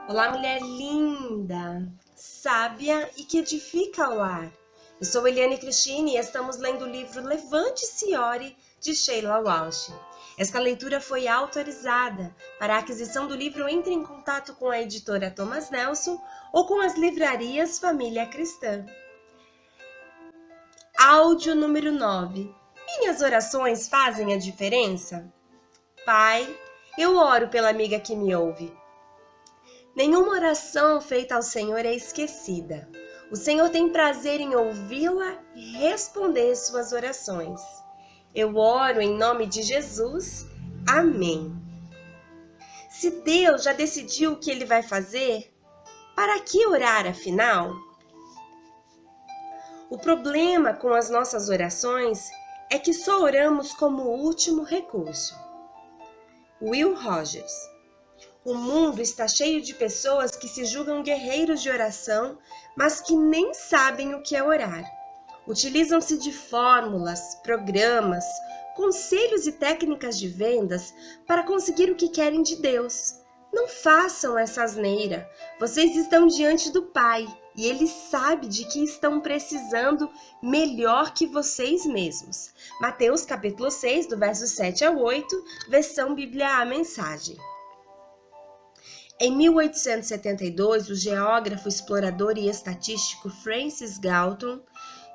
Olá, mulher linda, sábia e que edifica o lar. Eu sou Eliane Cristine e estamos lendo o livro Levante-se e Ore, de Sheila Walsh. Esta leitura foi autorizada. Para a aquisição do livro, entre em contato com a editora Thomas Nelson ou com as livrarias Família Cristã. Áudio número 9. Minhas orações fazem a diferença? Pai, eu oro pela amiga que me ouve. Nenhuma oração feita ao Senhor é esquecida. O Senhor tem prazer em ouvi-la e responder suas orações. Eu oro em nome de Jesus. Amém. Se Deus já decidiu o que Ele vai fazer, para que orar afinal? O problema com as nossas orações é que só oramos como último recurso. Will Rogers. O mundo está cheio de pessoas que se julgam guerreiros de oração, mas que nem sabem o que é orar. Utilizam-se de fórmulas, programas, conselhos e técnicas de vendas para conseguir o que querem de Deus. Não façam essa asneira. Vocês estão diante do Pai e Ele sabe de que estão precisando melhor que vocês mesmos. Mateus capítulo 6, do verso 7 ao 8, versão Bíblia A Mensagem. Em 1872, o geógrafo, explorador e estatístico Francis Galton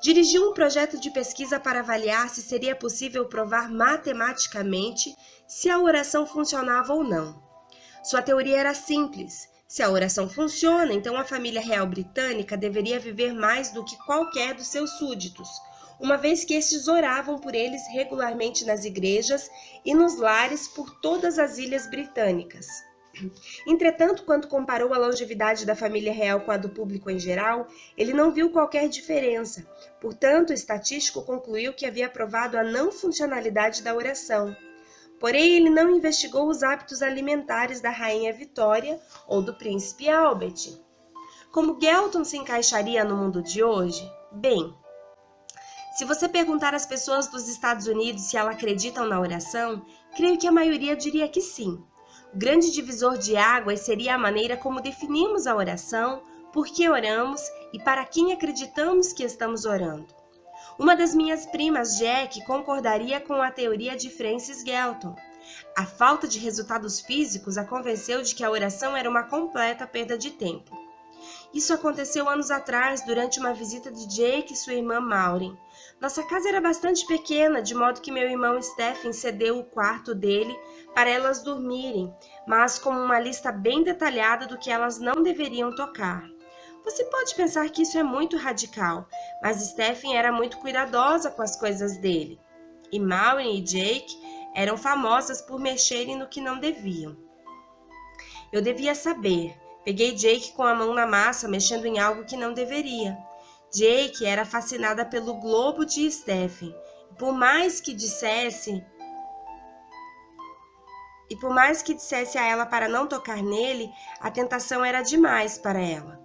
dirigiu um projeto de pesquisa para avaliar se seria possível provar matematicamente se a oração funcionava ou não. Sua teoria era simples. Se a oração funciona, então a família real britânica deveria viver mais do que qualquer dos seus súditos, uma vez que estes oravam por eles regularmente nas igrejas e nos lares por todas as ilhas britânicas. Entretanto, quando comparou a longevidade da família real com a do público em geral, ele não viu qualquer diferença. Portanto, o estatístico concluiu que havia provado a não funcionalidade da oração. Porém, ele não investigou os hábitos alimentares da rainha Vitória ou do príncipe Albert. Como Galton se encaixaria no mundo de hoje? Bem, se você perguntar às pessoas dos Estados Unidos se elas acreditam na oração, creio que a maioria diria que sim. O grande divisor de águas seria a maneira como definimos a oração, por que oramos e para quem acreditamos que estamos orando. Uma das minhas primas, Jack, concordaria com a teoria de Francis Galton. A falta de resultados físicos a convenceu de que a oração era uma completa perda de tempo. Isso aconteceu anos atrás, durante uma visita de Jake e sua irmã Maureen. Nossa casa era bastante pequena, de modo que meu irmão Stephen cedeu o quarto dele para elas dormirem, mas com uma lista bem detalhada do que elas não deveriam tocar. Você pode pensar que isso é muito radical, mas Stephen era muito cuidadosa com as coisas dele. E Maureen e Jake eram famosas por mexerem no que não deviam. Eu devia saber. Peguei Jake com a mão na massa, mexendo em algo que não deveria. Jake era fascinada pelo globo de Stephen. Por mais que dissesse a ela para não tocar nele, a tentação era demais para ela.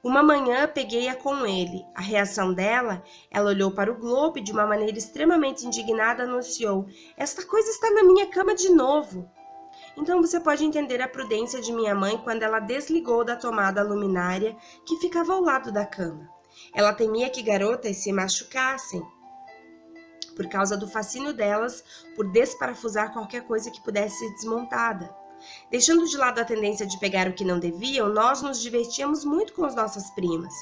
Uma manhã peguei-a com ele. A reação dela, ela olhou para o globo e de uma maneira extremamente indignada anunciou: "Esta coisa está na minha cama de novo." Então você pode entender a prudência de minha mãe quando ela desligou da tomada a luminária que ficava ao lado da cama. Ela temia que garotas se machucassem por causa do fascínio delas por desparafusar qualquer coisa que pudesse ser desmontada. Deixando de lado a tendência de pegar o que não deviam, nós nos divertíamos muito com as nossas primas.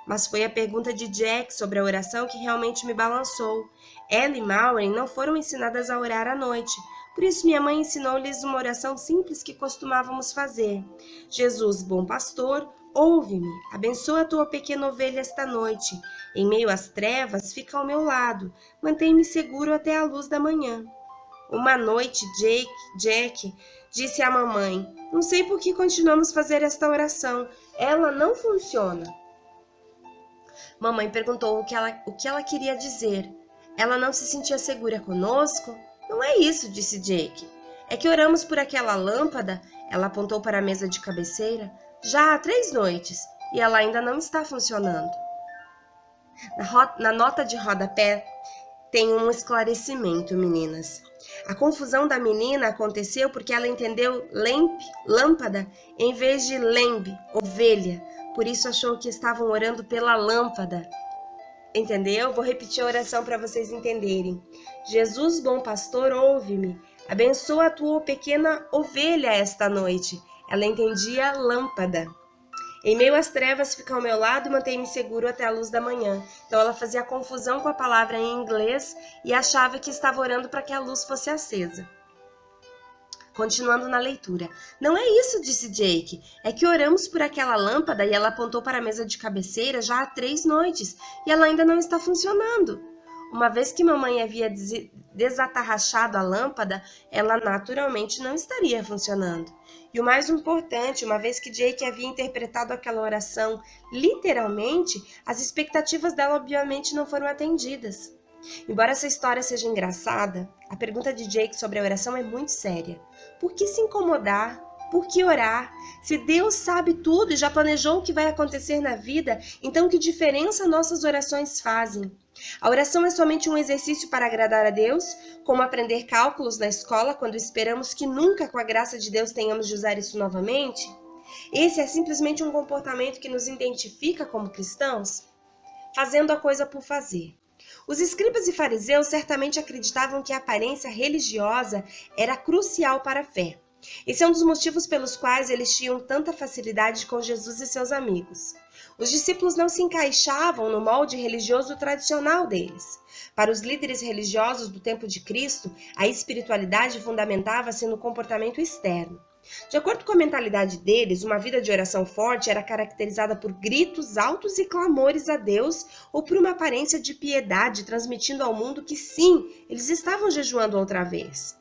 Mas foi a pergunta de Jack sobre a oração que realmente me balançou. Ela e Maureen não foram ensinadas a orar à noite. Por isso minha mãe ensinou-lhes uma oração simples que costumávamos fazer. Jesus, bom pastor, ouve-me, abençoa a tua pequena ovelha esta noite. Em meio às trevas, fica ao meu lado, mantém-me seguro até a luz da manhã. Uma noite, Jack disse à mamãe: "Não sei por que continuamos a fazer esta oração, ela não funciona." Mamãe perguntou o que ela queria dizer. Ela não se sentia segura conosco? "Não é isso", disse Jake. "É que oramos por aquela lâmpada", ela apontou para a mesa de cabeceira, "já há 3 noites, e ela ainda não está funcionando." Na nota de rodapé tem um esclarecimento, meninas. A confusão da menina aconteceu porque ela entendeu lâmpada em vez de lembe, ovelha. Por isso achou que estavam orando pela lâmpada. Entendeu? Vou repetir a oração para vocês entenderem. Jesus, bom pastor, ouve-me. Abençoa a tua pequena ovelha esta noite. Ela entendia lâmpada. Em meio às trevas, fica ao meu lado e mantém-me seguro até a luz da manhã. Então ela fazia confusão com a palavra em inglês e achava que estava orando para que a luz fosse acesa. Continuando na leitura. Não é isso, disse Jake. É que oramos por aquela lâmpada e ela apontou para a mesa de cabeceira já há 3 noites e ela ainda não está funcionando. Uma vez que mamãe havia desatarrachado a lâmpada, ela naturalmente não estaria funcionando. E o mais importante, uma vez que Jake havia interpretado aquela oração literalmente, as expectativas dela obviamente não foram atendidas. Embora essa história seja engraçada, a pergunta de Jake sobre a oração é muito séria. Por que se incomodar? Por que orar? Se Deus sabe tudo e já planejou o que vai acontecer na vida, então que diferença nossas orações fazem? A oração é somente um exercício para agradar a Deus, como aprender cálculos na escola quando esperamos que nunca, com a graça de Deus, tenhamos de usar isso novamente? Esse é simplesmente um comportamento que nos identifica como cristãos? Fazendo a coisa por fazer. Os escribas e fariseus certamente acreditavam que a aparência religiosa era crucial para a fé. Esse é um dos motivos pelos quais eles tinham tanta facilidade com Jesus e seus amigos. Os discípulos não se encaixavam no molde religioso tradicional deles. Para os líderes religiosos do tempo de Cristo, a espiritualidade fundamentava-se no comportamento externo. De acordo com a mentalidade deles, uma vida de oração forte era caracterizada por gritos altos e clamores a Deus ou por uma aparência de piedade, transmitindo ao mundo que sim, eles estavam jejuando outra vez.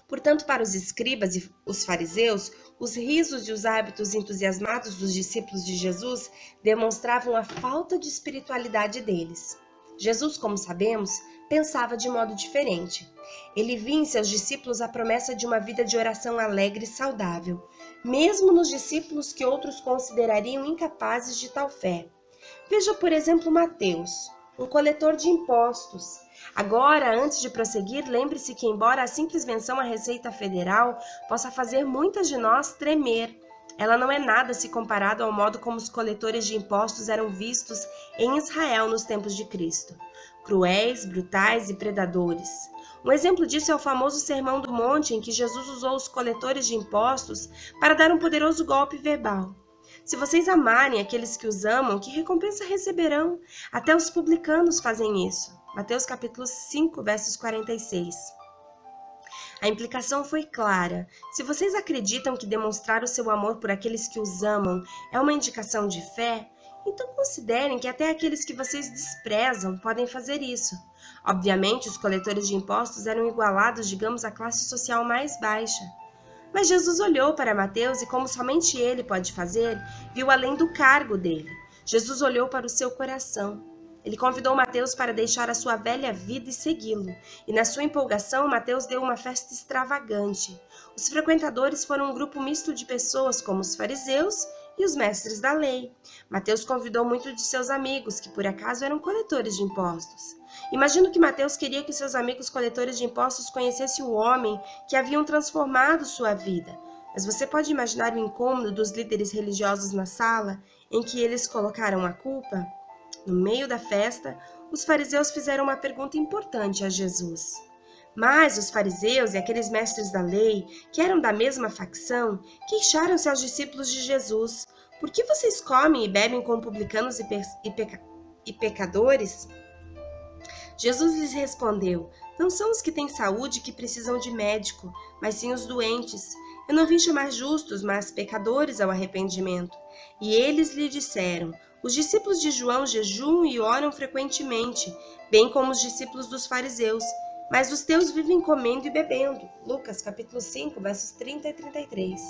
Portanto, para os escribas e os fariseus, os risos e os hábitos entusiasmados dos discípulos de Jesus demonstravam a falta de espiritualidade deles. Jesus, como sabemos, pensava de modo diferente. Ele via em seus discípulos a promessa de uma vida de oração alegre e saudável, mesmo nos discípulos que outros considerariam incapazes de tal fé. Veja, por exemplo, Mateus, um coletor de impostos. Agora, antes de prosseguir, lembre-se que, embora a simples menção à Receita Federal possa fazer muitas de nós tremer, ela não é nada se comparado ao modo como os coletores de impostos eram vistos em Israel nos tempos de Cristo. Cruéis, brutais e predadores. Um exemplo disso é o famoso Sermão do Monte, em que Jesus usou os coletores de impostos para dar um poderoso golpe verbal. Se vocês amarem aqueles que os amam, que recompensa receberão? Até os publicanos fazem isso. Mateus capítulo 5, versos 46. A implicação foi clara. Se vocês acreditam que demonstrar o seu amor por aqueles que os amam é uma indicação de fé, então considerem que até aqueles que vocês desprezam podem fazer isso. Obviamente, os coletores de impostos eram igualados, digamos, à classe social mais baixa. Mas Jesus olhou para Mateus e, como somente ele pode fazer, viu além do cargo dele. Jesus olhou para o seu coração. Ele convidou Mateus para deixar a sua velha vida e segui-lo. E na sua empolgação, Mateus deu uma festa extravagante. Os frequentadores foram um grupo misto de pessoas como os fariseus e os mestres da lei. Mateus convidou muitos de seus amigos, que por acaso eram coletores de impostos. Imagino que Mateus queria que seus amigos coletores de impostos conhecessem o homem que haviam transformado sua vida. Mas você pode imaginar o incômodo dos líderes religiosos na sala em que eles colocaram a culpa? No meio da festa, os fariseus fizeram uma pergunta importante a Jesus. Mas os fariseus e aqueles mestres da lei, que eram da mesma facção, queixaram-se aos discípulos de Jesus. Por que vocês comem e bebem com publicanos e pecadores? Jesus lhes respondeu: não são os que têm saúde que precisam de médico, mas sim os doentes. Eu não vim chamar justos, mas pecadores ao arrependimento. E eles lhe disseram: os discípulos de João jejuam e oram frequentemente, bem como os discípulos dos fariseus, mas os teus vivem comendo e bebendo. Lucas capítulo 5, versos 30 e 33.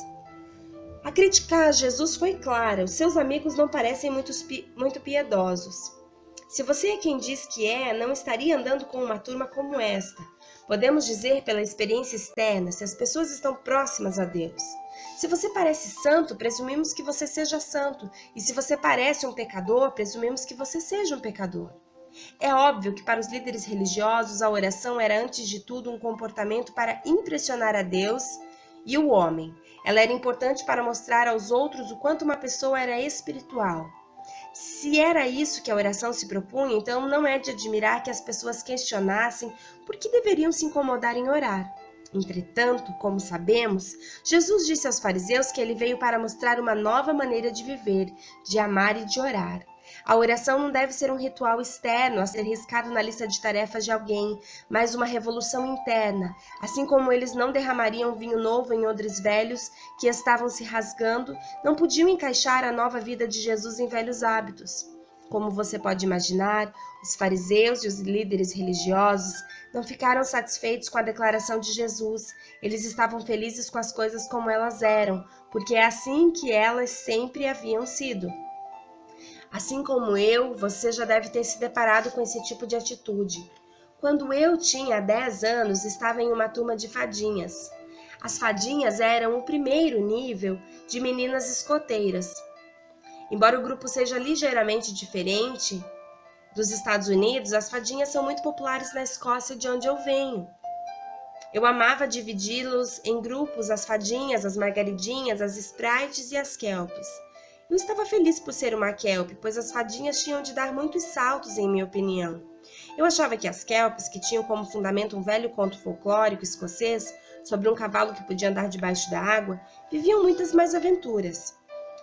A crítica a Jesus foi clara: os seus amigos não parecem muito piedosos. Se você é quem diz que é, não estaria andando com uma turma como esta. Podemos dizer pela experiência externa se as pessoas estão próximas a Deus. Se você parece santo, presumimos que você seja santo. E se você parece um pecador, presumimos que você seja um pecador. É óbvio que para os líderes religiosos a oração era antes de tudo um comportamento para impressionar a Deus e o homem. Ela era importante para mostrar aos outros o quanto uma pessoa era espiritual. Se era isso que a oração se propunha, então não é de admirar que as pessoas questionassem por que deveriam se incomodar em orar. Entretanto, como sabemos, Jesus disse aos fariseus que ele veio para mostrar uma nova maneira de viver, de amar e de orar. A oração não deve ser um ritual externo a ser riscado na lista de tarefas de alguém, mas uma revolução interna, assim como eles não derramariam vinho novo em odres velhos que estavam se rasgando, não podiam encaixar a nova vida de Jesus em velhos hábitos. Como você pode imaginar, os fariseus e os líderes religiosos não ficaram satisfeitos com a declaração de Jesus. Eles estavam felizes com as coisas como elas eram, porque é assim que elas sempre haviam sido. Assim como eu, você já deve ter se deparado com esse tipo de atitude. Quando eu tinha 10 anos, estava em uma turma de fadinhas. As fadinhas eram o primeiro nível de meninas escoteiras. Embora o grupo seja ligeiramente diferente dos Estados Unidos, as fadinhas são muito populares na Escócia, de onde eu venho. Eu amava dividi-los em grupos, as fadinhas, as margaridinhas, as sprites e as kelpes. Eu estava feliz por ser uma kelp, pois as fadinhas tinham de dar muitos saltos, em minha opinião. Eu achava que as kelpes, que tinham como fundamento um velho conto folclórico escocês sobre um cavalo que podia andar debaixo da água, viviam muitas mais aventuras.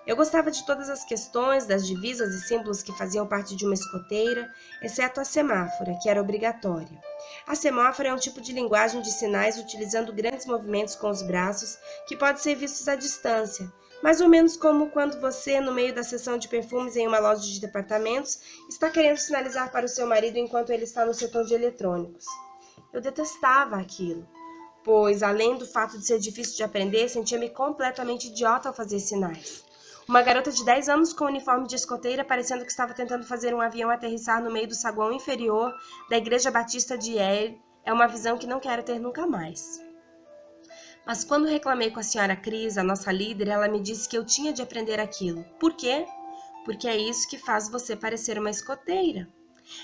Eu gostava de todas as questões, das divisas e símbolos que faziam parte de uma escoteira, exceto a semáfora, que era obrigatória. A semáfora é um tipo de linguagem de sinais utilizando grandes movimentos com os braços, que pode ser vistos à distância, mais ou menos como quando você, no meio da seção de perfumes em uma loja de departamentos, está querendo sinalizar para o seu marido enquanto ele está no setor de eletrônicos. Eu detestava aquilo, pois, além do fato de ser difícil de aprender, sentia-me completamente idiota ao fazer sinais. Uma garota de 10 anos com uniforme de escoteira, parecendo que estava tentando fazer um avião aterrissar no meio do saguão inferior da Igreja Batista de Yale, é uma visão que não quero ter nunca mais. Mas quando reclamei com a senhora Cris, a nossa líder, ela me disse que eu tinha de aprender aquilo. Por quê? Porque é isso que faz você parecer uma escoteira.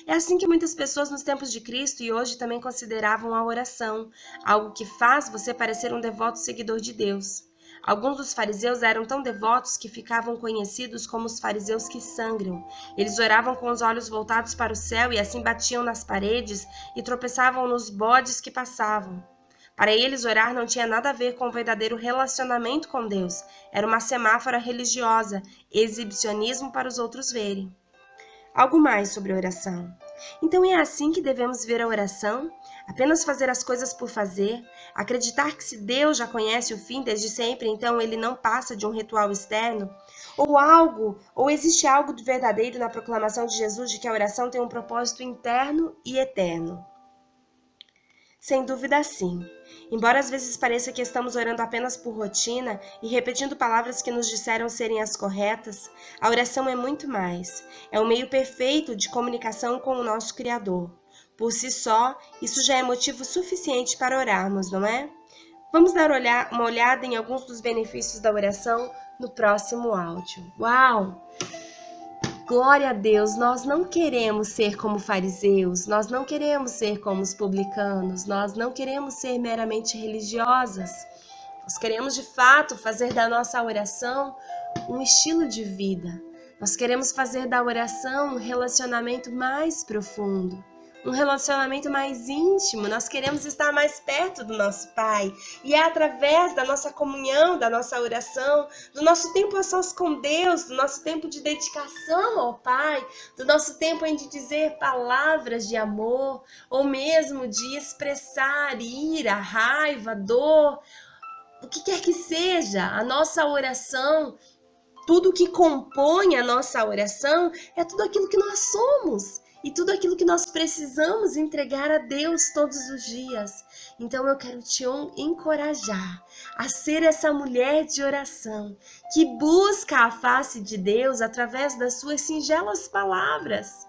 É assim que muitas pessoas nos tempos de Cristo e hoje também consideravam a oração, algo que faz você parecer um devoto seguidor de Deus. Alguns dos fariseus eram tão devotos que ficavam conhecidos como os fariseus que sangram. Eles oravam com os olhos voltados para o céu e assim batiam nas paredes e tropeçavam nos bodes que passavam. Para eles, orar não tinha nada a ver com o verdadeiro relacionamento com Deus. Era uma semáfora religiosa, exibicionismo para os outros verem. Algo mais sobre a oração. Então é assim que devemos ver a oração? Apenas fazer as coisas por fazer? Acreditar que se Deus já conhece o fim desde sempre, então ele não passa de um ritual externo? Ou existe algo de verdadeiro na proclamação de Jesus de que a oração tem um propósito interno e eterno? Sem dúvida, sim. Embora às vezes pareça que estamos orando apenas por rotina e repetindo palavras que nos disseram serem as corretas, a oração é muito mais. É o meio perfeito de comunicação com o nosso Criador. Por si só, isso já é motivo suficiente para orarmos, não é? Vamos dar uma olhada em alguns dos benefícios da oração no próximo áudio. Uau! Glória a Deus, nós não queremos ser como fariseus, nós não queremos ser como os publicanos, nós não queremos ser meramente religiosas. Nós queremos de fato fazer da nossa oração um estilo de vida. Nós queremos fazer da oração um relacionamento mais profundo, um relacionamento mais íntimo. Nós queremos estar mais perto do nosso Pai. E é através da nossa comunhão, da nossa oração, do nosso tempo a sós com Deus, do nosso tempo de dedicação ao Pai, do nosso tempo em de dizer palavras de amor, ou mesmo de expressar ira, raiva, dor, o que quer que seja, a nossa oração, tudo que compõe a nossa oração é tudo aquilo que nós somos. E tudo aquilo que nós precisamos entregar a Deus todos os dias. Então eu quero te encorajar a ser essa mulher de oração que busca a face de Deus através das suas singelas palavras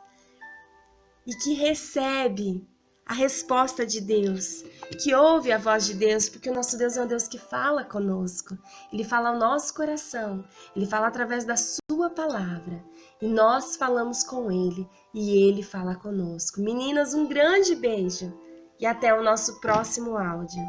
e que recebe a resposta de Deus, que ouve a voz de Deus, porque o nosso Deus é um Deus que fala conosco. Ele fala ao nosso coração, ele fala através da sua palavra. e nós falamos com Ele e Ele fala conosco. Meninas, um grande beijo e até o nosso próximo áudio.